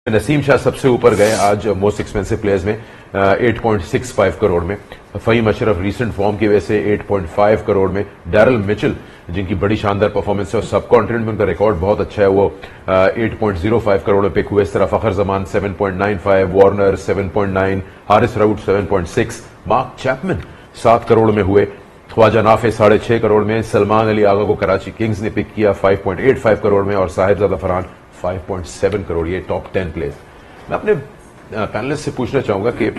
نسیم شاہ سب سے اوپر گئے آج موسٹ ایکسپینسو پلیئرز میں 8.65 کروڑ میں. فہیم اشرف ریسنٹ فارم کی وجہ سے 8.5 کروڑ میں. ڈیرل مچل جن کی بڑی شاندار پرفارمنس ہے اور سب کانٹیننٹ میں ان کا ریکارڈ بہت اچھا ہے, وہ 8.05 کروڑ میں پک ہوئے. اس طرح Fakhar Zaman 7.95, Warner 7.9, Haris Rauf 7.6, Mark Chapman 7 crore میں ہوئے. خواجہ نافع 6.5 کروڑ میں. سلمان علی آغا کو کراچی کنگز نے پک کیا 5.85 کروڑ میں, اور صاحبزادہ فرحان 5.7 کروڑ. یہ ٹاپ 10 پلیئرز. میں اپنے پینلسٹ سے پوچھنا چاہوں گا کہ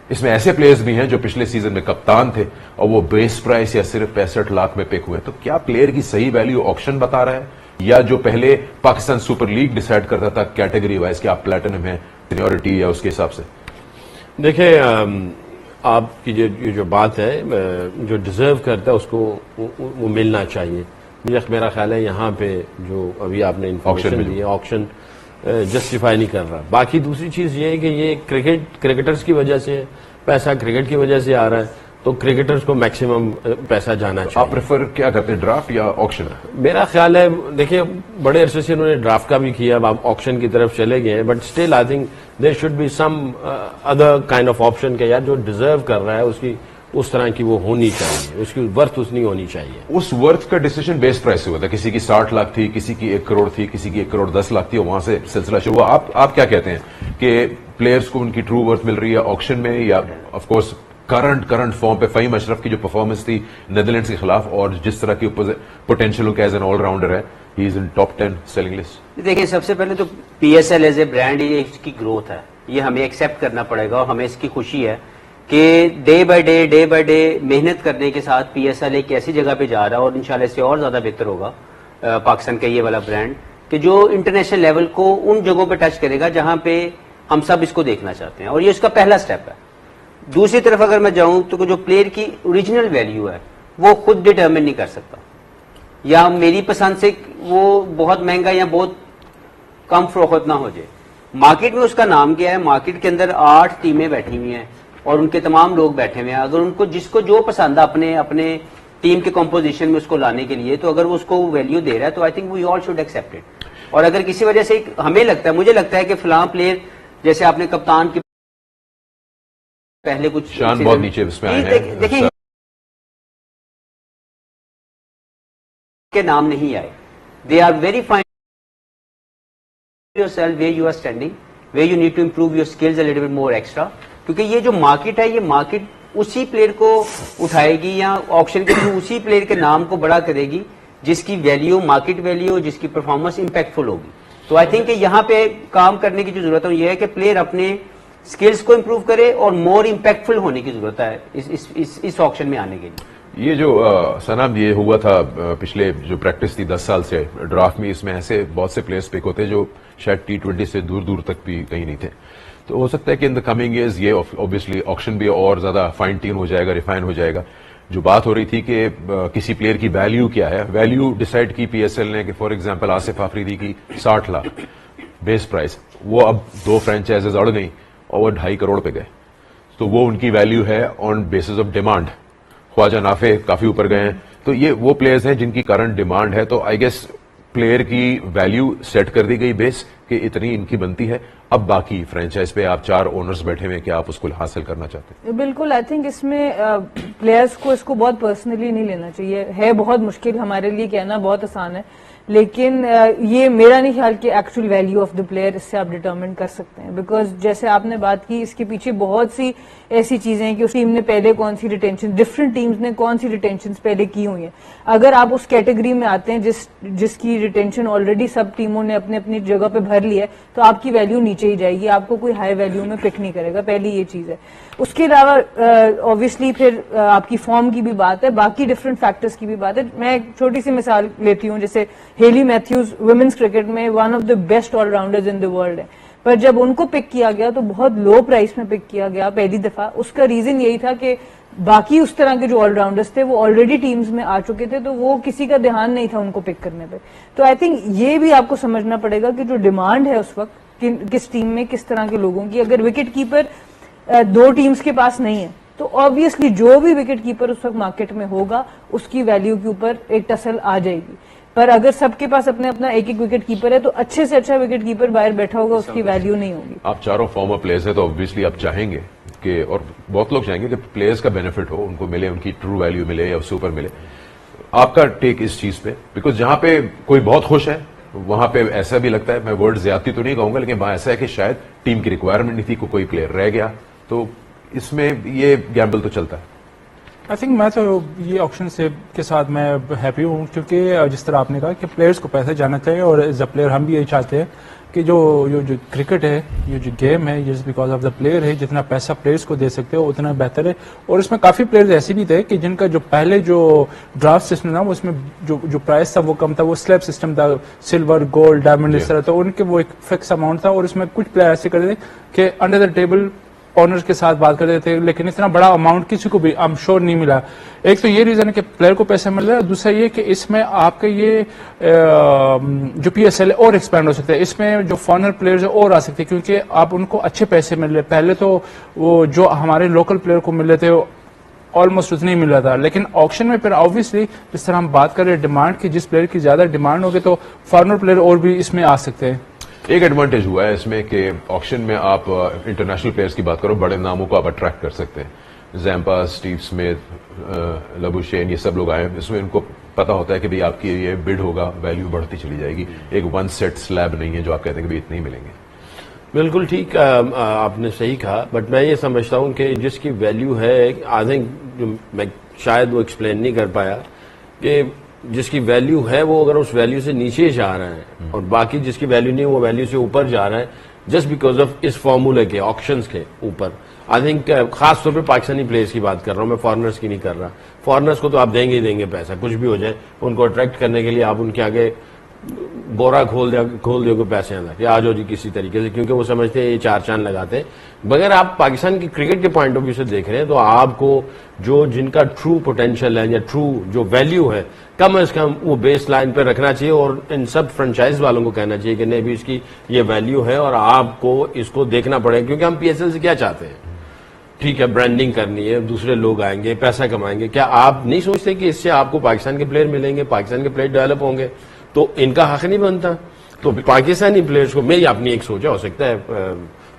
اس میں ایسے پلیئرز بھی ہیں جو پچھلے سیزن میں کپتان تھے اور وہ بیس پرائس یا صرف 65 لاکھ میں پک ہوئے. تو کیا پلیئر کی صحیح ویلیو آکشن بتا رہا ہے, یا جو پہلے پاکستان سپر لیگ ڈیسائیڈ کرتا تھا کیٹیگری وائز کہ آپ پلیٹینم ہیں, سینیورٹی یا اس کے حساب سے؟ دیکھیں, آپ کی جو بات ہے, جو ڈیزرو کرتا ہے اس کو وہ ملنا چاہیے. میرا خیال ہے یہاں پہ جو ابھی آپ نے انفارمیشن دی ہے, آکشن جسٹیفائی نہیں کر رہا. باقی دوسری چیز یہ ہے کہ یہ کرکٹرز کی وجہ سے پیسہ کرکٹ کی وجہ سے آ رہا ہے, تو کرکٹرز کو میکسیمم پیسہ جانا چاہیے. آپ پریفر کیا کرتے ہیں, ڈرافٹ یا آکشن؟ میرا خیال ہے دیکھیں بڑے عرصے سے انہوں نے ڈرافٹ کا بھی کیا, اب آپ آکشن کی طرف چلے گئے ہیں, but still I think there should be some other kind of option کہ یار جو ڈیزرو کر رہا ہے اس کی اس طرح کی وہ ہونی چاہیے, اس کی ورتھ اتنی ہونی چاہیے. اس ورتھ کا ڈیسیشن بیس پرائس سے ہوا تھا, کسی کی 60 لاکھ تھی, کسی کی 1 کروڑ تھی, کسی کی 1 کروڑ 10 لاکھ تھی, اور وہاں سے سلسلہ شروع ہوا. آپ کیا کہتے ہیں کہ پلیئرز کو ان کی ٹرو ورتھ مل رہی ہے آکشن میں, یا آف کورس کرنٹ فارم پہ فہیم اشرف کی جو پرفارمنس تھی نیدرلینڈز کے خلاف اور جس طرح کی potential as an all rounder ہے, ہی از ان ٹاپ 10 سیلنگ لسٹ. دیکھیں سب سے پہلے تو P S L as a brand, یہ اس کی گروتھ ہے, یہ ہمیں ایکسیپٹ کرنا پڑے گا, اور ہمیں اس کی خوشی ہے کہ ڈے بائی ڈے محنت کرنے کے ساتھ پی ایس ایل ایک ایسی جگہ پہ جا رہا ہے, اور انشاءاللہ اس سے اور زیادہ بہتر ہوگا پاکستان کا یہ والا برانڈ, کہ جو انٹرنیشنل لیول کو ان جگہوں پہ ٹچ کرے گا جہاں پہ ہم سب اس کو دیکھنا چاہتے ہیں, اور یہ اس کا پہلا سٹیپ ہے. دوسری طرف اگر میں جاؤں تو جو پلیئر کی اوریجنل ویلیو ہے وہ خود ڈٹرمن نہیں کر سکتا, یا میری پسند سے وہ بہت مہنگا یا بہت کم فروخت نہ ہو جائے. مارکیٹ میں اس کا نام کیا ہے, مارکیٹ کے اندر 8 ٹیمیں بیٹھی ہوئی ہیں اور ان کے تمام لوگ بیٹھے ہوئے ہیں. اگر ان کو جس کو جو پسند ہے اپنے ٹیم کے کمپوزیشن میں اس کو لانے کے لیے, تو اگر وہ اس کو ویلیو دے رہا ہے تو I think we all should accept it. اور اگر کسی وجہ سے مجھے لگتا ہے کہ فلاں پلیئر, جیسے آپ نے کپتان کی پہلے کچھ شان بہت نیچے اس میں آئے ہیں, دیکھیں کے نام نہیں آئے, they are very fine yourself where you are standing, where you need to improve your skills a little bit more extra. کیونکہ یہ جو مارکیٹ ہے, یہ مارکیٹ اسی پلیئر کو اٹھائے گی یا آکشن کے تھرو اسی پلیئر کے نام کو بڑا کرے گی جس کی ویلیو, مارکیٹ ویلیو, جس کی پرفارمنس امپیکٹ فل ہوگی. تو آئی تھنک کہ یہاں پہ کام کرنے کی جو ضرورت ہے یہ ہے کہ پلیئر اپنے اسکلس کو امپروو کرے اور مور امپیکٹ فل ہونے کی ضرورت ہے اس آکشن میں آنے کے لیے. یہ جو سناب یہ ہوا تھا پچھلے جو پریکٹس تھی 10 سال سے ڈرافٹ میں, اس میں ایسے بہت سے پلیئرز پک ہوتے جو شاید T20 سے دور تک بھی کہیں نہیں تھے. تو ہو سکتا ہے کہ ان دا کمنگ ایئرز یہ اوبیسلی آکشن بھی اور زیادہ فائن ٹیون ہو جائے گا, ریفائن ہو جائے گا. جو بات ہو رہی تھی کہ کسی پلیئر کی ویلیو کیا ہے, ویلیو ڈیسائیڈ کی پی ایس ایل نے کہ فار ایگزامپل آصف آفریدی کی 60 لاکھ بیس پرائز, وہ اب 2 فرینچائزز اڑ گئی اور وہ 2.5 کروڑ پہ گئے, تو وہ ان کی ویلیو ہے آن بیسس آف ڈیمانڈ. خواجہ نافع کافی اوپر گئے ہیں, تو یہ وہ پلیئرز ہیں جن کی کرنٹ ڈیمانڈ ہے. تو آئی گیس پلیئر کی ویلیو سیٹ کر دی گئی بیس کہ اتنی ان کی بنتی ہے. اب باقی فرینچائز پہ آپ 4 اونرز بیٹھے ہوئے ہیں کہ آپ اس کو حاصل کرنا چاہتے ہیں. بالکل, آئی تھنک اس میں پلیئرز کو اس کو بہت پرسنلی نہیں لینا چاہیے. ہے بہت مشکل, ہمارے لیے کہنا بہت آسان ہے, لیکن یہ میرا نہیں خیال کہ actual value of the player اس سے آپ ڈٹرمن کر سکتے ہیں. بیکاز جیسے آپ نے بات کی, اس کے پیچھے بہت سی ایسی چیزیں ہیں کہ اس ٹیم نے پہلے کون سی ریٹینشن, ڈفرنٹ ٹیمز نے کون سی ریٹینشنز پہلے کی ہوئی ہیں. اگر آپ اس کیٹیگری میں آتے ہیں جس کی ریٹینشن آلریڈی سب ٹیموں نے اپنی جگہ پہ بھر لی ہے, تو آپ کی ویلیو نیچے ہی جائے گی, آپ کو کوئی ہائی ویلیو میں پک نہیں کرے گا. پہلی یہ چیز ہے. اس کے علاوہ اوبیسلی پھر آپ کی فارم کی بھی بات ہے, باقی ڈفرنٹ فیکٹرز کی بھی بات ہے. میں ایک چھوٹی سی مثال لیتی ہوں, جیسے ہیلی میتھیوز ویمنز کرکٹ میں one of the best all rounders in the world ہے, پر جب ان کو پک کیا گیا تو بہت لو پرائس میں پک کیا گیا پہلی دفعہ. اس کا ریزن یہی تھا کہ باقی اس طرح کے جو آل راؤنڈرز تھے وہ آلریڈی ٹیمز میں آ چکے تھے, تو وہ کسی کا دھیان نہیں تھا ان کو پک کرنے پہ. تو آئی تھنک یہ بھی آپ کو سمجھنا پڑے گا کہ جو ڈیمانڈ ہے اس وقت کس ٹیم میں کس طرح کے لوگوں کی. اگر وکٹ کیپر 2 ٹیمز کے پاس نہیں ہے تو آبویسلی جو بھی وکٹ کیپر اس وقت مارکیٹ میں ہوگا اس کی ویلیو کے اوپر ایک ٹسل آ جائے گی. پر اگر سب کے پاس اپنے اپنا ایک ایک وکٹ کیپر ہے تو اچھے سے اچھا وکٹ کیپر باہر بیٹھا ہوگا, اس کی ویلیو نہیں ہوگی. آپ چاروں فارمر پلیئرز ہیں تو obviously آپ چاہیں گے کہ, اور بہت لوگ چاہیں گے کہ پلیئرز کا بینیفٹ ہو, ان کو ملے, ان کی ٹرو ویلیو ملے یا اس سے اوپر ملے. آپ کا ٹیک اس چیز پہ, بیکاز جہاں پہ کوئی بہت خوش ہے وہاں پہ ایسا بھی لگتا ہے, میں ورڈ زیادتی تو نہیں کہوں گا لیکن وہاں ایسا ہے کہ شاید ٹیم کی ریکوائرمنٹ نہیں تھی, کوئی پلیئر رہ گیا, تو اس میں یہ گیمبل تو چلتا ہے. آئی تھنک میں تو یہ آپشن سے کے ساتھ میں ہیپی ہوں, کیونکہ جس طرح آپ نے کہا کہ پلیئرز کو پیسے جانا چاہیے, اور ایز اے پلیئر ہم بھی یہی چاہتے ہیں کہ جو کرکٹ ہے, یہ جو گیم ہے, جس بیکاز آف دا پلیئر ہے, جتنا پیسہ پلیئرز کو دے سکتے ہو اتنا بہتر ہے. اور اس میں کافی پلیئرز ایسے بھی تھے کہ جن کا جو پہلے جو ڈرافٹ سسٹم تھا اس میں جو پرائز تھا وہ کم تھا, وہ سلیب سسٹم تھا, سلور گولڈ ڈائمنڈ اس طرح, تو ان کے وہ ایک فکس اماؤنٹ تھا, اور اس میں کچھ پلیئر ایسے کرتے تھے کہ انڈر دا ٹیبل آنرز کے ساتھ بات کرتے تھے, لیکن اتنا بڑا اماؤنٹ کسی کو بھی I'm sure نہیں ملا. ایک تو یہ ریزن ہے کہ پلیئر کو پیسے مل رہا ہے, دوسرا یہ کہ اس میں آپ کا یہ جو پی ایس ایل ہے اور ایکسپینڈ ہو سکتا ہے, اس میں جو فارنر پلیئرز ہیں اور آ سکتے ہیں, کیونکہ آپ ان کو اچھے پیسے مل رہے. پہلے تو وہ جو ہمارے لوکل پلیئر کو مل رہے تھے آلموسٹ اتنے ہی مل رہا تھا, لیکن آکشن میں پھر آبویسلی جس طرح ہم بات کر رہے ہیں ڈیمانڈ کی, جس پلیئر کی زیادہ ڈیمانڈ ہوگی تو فارنر پلیئر اور بھی اس میں آ سکتے ہیں. ایک ایڈوانٹیج ہوا ہے اس میں کہ آکشن میں آپ انٹرنیشنل پلیئرز کی بات کرو, بڑے ناموں کو آپ اٹریکٹ کر سکتے ہیں. زیمپا, اسٹیو اسمتھ, لبوشین, یہ سب لوگ آئے ہیں. اس میں ان کو پتا ہوتا ہے کہ بھئی آپ کی یہ بڈ ہوگا, ویلیو بڑھتی چلی جائے گی. ایک ون سیٹ سلیب نہیں ہے جو آپ کہتے ہیں کہ اتنے ہی ملیں گے. بالکل ٹھیک آپ نے صحیح کہا, بٹ میں یہ سمجھتا ہوں کہ جس کی ویلیو ہے, آئی تھنک میں شاید وہ ایکسپلین نہیں کر پایا کہ جس کی ویلیو ہے وہ اگر اس ویلیو سے نیچے جا رہا ہے اور باقی جس کی ویلیو نہیں وہ ویلیو سے اوپر جا رہا ہے, جسٹ بیکاز آف اس فارمولے کے آکشنز کے اوپر. آئی تھنک خاص طور پہ پاکستانی پلیئرز کی بات کر رہا ہوں میں, فارنرز کی نہیں کر رہا. فارنرز کو تو آپ دیں گے ہی دیں گے پیسہ, کچھ بھی ہو جائے, ان کو اٹریکٹ کرنے کے لیے آپ ان کے آگے بورا کھول دو گے پیسے اندر کہ آ جاؤ جی کسی طریقے سے, کیونکہ وہ سمجھتے ہیں یہ چار چاند لگاتے ہیں. مگر آپ پاکستان کی کرکٹ کے پوائنٹ آف ویو سے دیکھ رہے ہیں تو آپ کو جو جن کا ٹرو پوٹینشیل ہے یا ٹرو جو ویلیو ہے, کم از کم وہ بیس لائن پہ رکھنا چاہیے, اور ان سب فرنچائز والوں کو کہنا چاہیے کہ نہیں بھی اس کی یہ ویلیو ہے اور آپ کو اس کو دیکھنا پڑے گا. کیونکہ ہم پی ایس ایل سے کیا چاہتے ہیں, ٹھیک ہے برانڈنگ کرنی ہے, دوسرے لوگ آئیں گے, پیسہ کمائیں گے. کیا آپ نہیں سوچتے کہ اس سے آپ کو پاکستان کے پلیئر ملیں گے, پاکستان کے پلیئر ڈیولپ ہوں گے, تو ان کا حق نہیں بنتا؟ تو پاکستانی پلیئرز کو, میری اپنی ایک سوچا ہو سکتا ہے,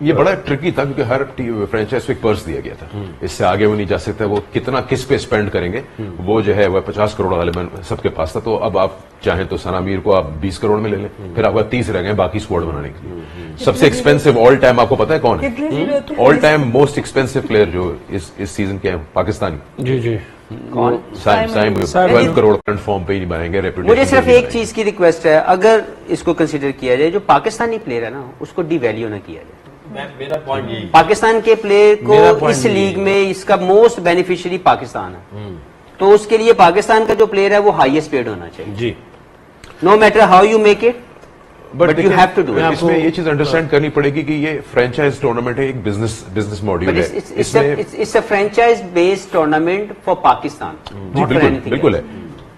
یہ بڑا ٹرکی تھا کیونکہ ہر فرینچائز کو ایک پرس دیا گیا تھا, اس سے آگے وہ نہیں جا سکتا. وہ کتنا کس پہ اسپینڈ کریں گے, وہ جو ہے وہ 50 کروڑ غالباً سب کے پاس تھا. تو اب آپ چاہیں تو ثنا میر کو آپ 20 کروڑ میں لے لیں, پھر آپ 30 رہ گئے باقی اسکواڈ بنانے کے لیے. سب سے ایکسپینسو آل ٹائم آپ کو پتا ہے کون ہے؟ All time most expensive player جو اس سیزن کے پاکستانی, جی جی 12 کروڑ کرنٹ فارم پہ ہی نہیں بنائیں گے. مجھے صرف ایک چیز کی ریکویسٹ ہے, اگر اس کو کنسیڈر کیا جائے, جو پاکستانی پلیئر ہے نا اس کو ڈی ویلیو نہ کیا جائے. میرا پوائنٹ یہی, پاکستان کے پلیئر کو اس لیگ میں اس کا موسٹ بینیفیشری پاکستان ہے, تو اس کے لیے پاکستان کا جو پلیئر ہے وہ ہائیسٹ پیڈ ہونا چاہیے, جی no matter how you make it, but you have to do it. اس میں یہ چیز انڈرسٹینڈ کرنی پڑے گی کہ یہ فرینچائز ٹورنامنٹ ہے, ایک بزنس ماڈیول ہے. It's a franchise based tournament for Pakistan. بالکل ہے,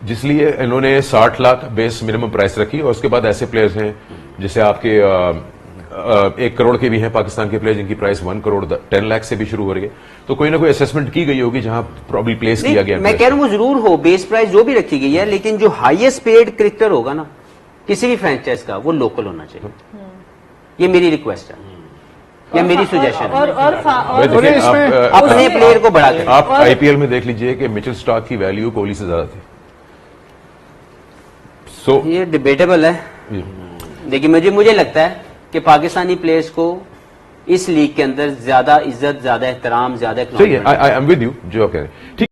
جس لیے انہوں نے 60 لاکھ بیس منیمم پرائس رکھی, اور اس کے بعد ایسے پلیئرز ہیں جیسے آپ کے 1 کروڑ کے بھی ہیں پاکستان کے پلیئر جن کی پرائس 1 کروڑ 10 لاکھ سے بھی شروع ہو رہی ہے. تو کوئی نہ کوئی اسیسمنٹ کی گئی ہوگی جہاں پرابلی پلیس کیا گیا. میں کہہ رہا ہوں وہ ضرور ہو, بیس پرائز جو بھی رکھی گئی ہے, لیکن جو ہائیسٹ پیڈ کرکٹر ہوگا نا کسی بھی فرینچائز کا وہ لوکل ہونا چاہیے. یہ میری ریکویسٹ ہے یا میری سجیشن ہے. اپنے پلیئر کو بڑھا کر آپ آئی پی ایل میں دیکھ لیجئے کہ مچل اسٹارک کی ویلیو کوہلی سے زیادہ تھی. سو یہ ڈیبیٹیبل ہے, لیکن مجھے لگتا ہے کہ پاکستانی پلیئرز کو اس لیگ کے اندر زیادہ عزت, زیادہ احترام, زیادہ صحیح ہے, آئی ایم ود یو جو آپ کہہ رہے ہیں. ٹھیک